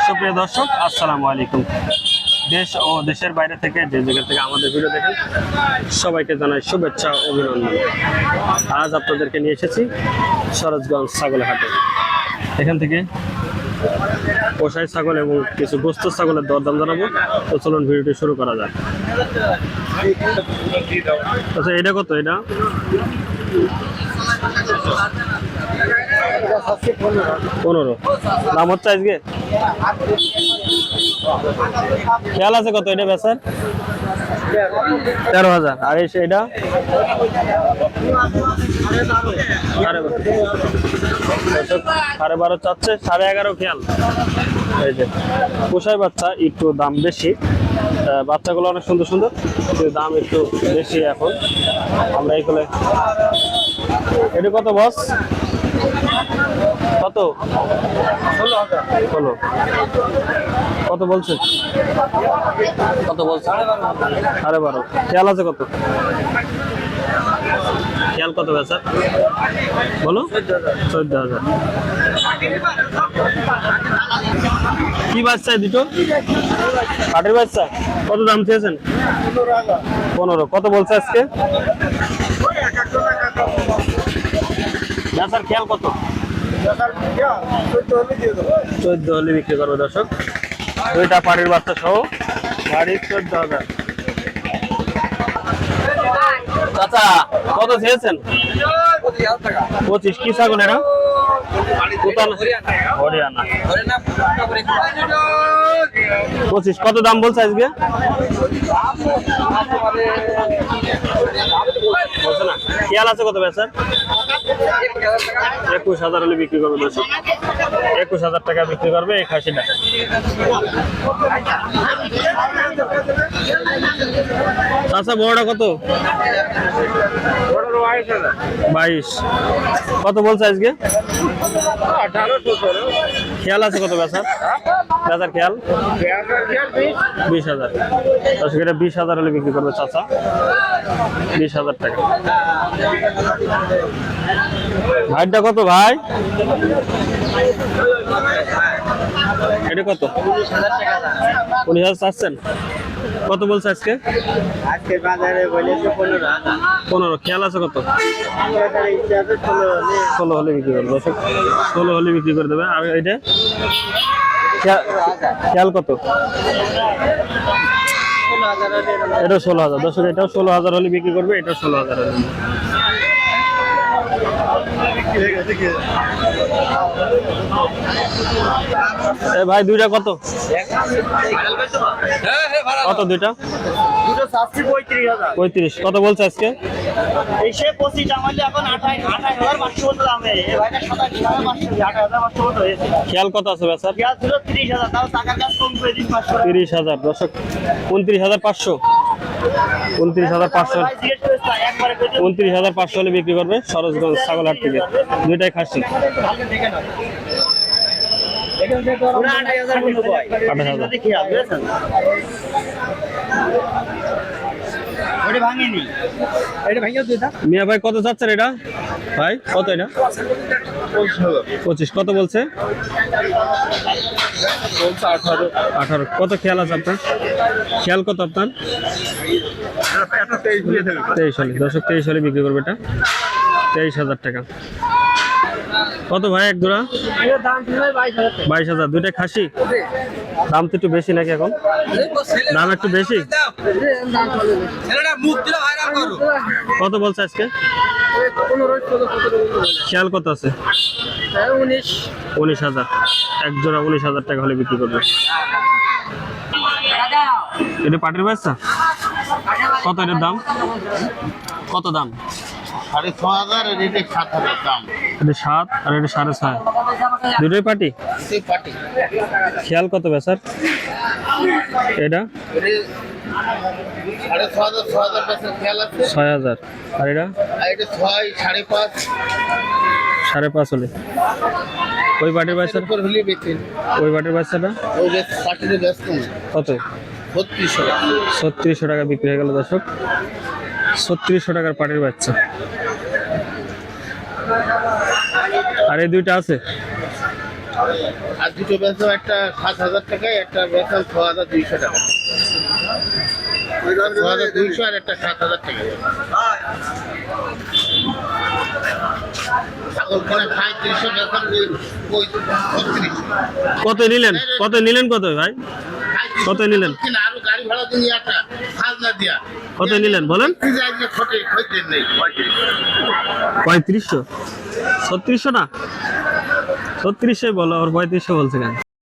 সুপ্রিয় দর্শক, আসসালামু আলাইকুম। দেশ ও দেশের বাইরে থেকে যে জায়গা থেকে আমাদের ভিডিও দেখেন সবাইকে জানাই শুভেচ্ছা ও অভিনন্দন। আজ আপনাদেরকে নিয়ে এসেছি সরোজগঞ্জ ছাগলের হাটে। এখান থেকে পোষাই ছাগল এবং কিছু গোস্ত ছাগলের দরদাম জানাবো। তো চলুন ভিডিওটি শুরু করা যাক। আচ্ছা, এটা কত? এটা 15 দাম হচ্ছে আজকে। খেয়াল আছে কত এটা বেচার? 13,000। আর এটা 12,500 চাচ্ছে, 11,500 খেয়াল। এই যে পোষাই বাচ্চা, একটু দাম বেশি। বাচ্চাগুলো অনেক সুন্দর সুন্দর, কিন্তু দাম একটু বেশি এখন। আমরা এইগুলো এটা কত বস? কত? 16,000। কত বলছে? কত বলছে? 12,500। খেয়াল আছে কত? খেয়াল কত বেচার বলো? 14,000। কি বাচ্চা দুটো? পাটির বাচ্চা। কত দাম চেয়েছেন? 15। কত বলছে আজকে? বেচার খেয়াল কত? 14 হলে বিক্রি করবো দর্শক। দুইটা পাটির বাচ্চা সহ গাড়ি 14,000। চাচা কত চেয়েছেন? 25। কি ছাগল এরা? হরিয়ানা। 25। কত দাম বলছে আজকে? বলছে না। খেয়াল আছে কত বেচার? 21,000 হলে বিক্রি করবে দর্শক। 21,000 টাকা বিক্রি করবে এই খাসিটা। আচ্ছা, বড়টা কত? 22। কত বলছে আজকে? 18। খেয়াল আছে কত বেচার? বেচার খেয়াল 20,000। দর্শক, এটা 20,000 হলে বিক্রি করবে চাচা। 20,000 টাকা। ভাইটা কত ভাই? এটা কত? 19,000 চাচ্ছেন। কত বলছে আজকে? আজকে বাজারে বলেছে 15। খেয়াল আছে কত? 16 হলে বিক্রি করবে দর্শক। 16 হলে বিক্রি করে দেবে। আর এটা খেয়াল কত? এটাও 16,000 দর্শক। এটাও 16,000 হলে বিক্রি করবে। এটাও 16,000 হলে। ভাই দুইটা কত? কত দুইটা? 35। কত বলছে আজকে? খেয়াল কত আছে বেচার? 30,000 দর্শক। 29,500। 29,500। 29,500 হলে বিক্রি করবে সরোজগঞ্জ ছাগলহাট থেকে। দুইটাই খাসি। 28,000। মিয়া ভাই কত চাচ্ছেন এটা? ভাই কত এটা? 25। কত বলছে? 18। কত খেয়াল আছে আপনার? খেয়াল কত আপনার? 23 হলে দর্শক। 23 হলে বিক্রি করবে এটা। 23,000 টাকা। কত ভাই এক জোড়া? 22,000। দুইটা খাসি। দাম তো একটু বেশি নাকি এখন? দাম একটু বেশি। কত বলছে আজকে? খেয়াল কত আছে? 19,000। এক জোড়া 19,000 টাকা হলে বিক্রি করবে। এটা পাটির বাচ্চা। কত এটার দাম? কত দাম? 6,500। এটা 7,000 দাম। এটা 7 আর এটা 6.5। দুটোই পাটি। খেয়াল কত বেচার? এটা 6,000। আর এটা 5.5 হলে। ওই পাটির বাচ্চাটা? ওই পাটির বাচ্চাটা কত? 3600 টাকা বিক্রি হয়ে গেল দর্শক। 3600 টাকার পাটির বাচ্চা। আর এই দুইটা আছে আর দুটো বেচো, একটা 7,000 টাকায়, একটা বেচো 6,200 টাকা। 6,200 আর একটা 7,000 টাকা। ছাগল কিনা 3500 বেচো, ওই 3600। কত নিলেন? কত ভাই? কত নিলেন? কিনা আরো গাড়ি ভাড়া দিয়ে একটা খাজনা দিয়া। কত নিলেন বলেন? কি যায় যে খোঁজে নেই। 3500, 3600 না, 3600 বলো, আর 3500 বলছে কেন?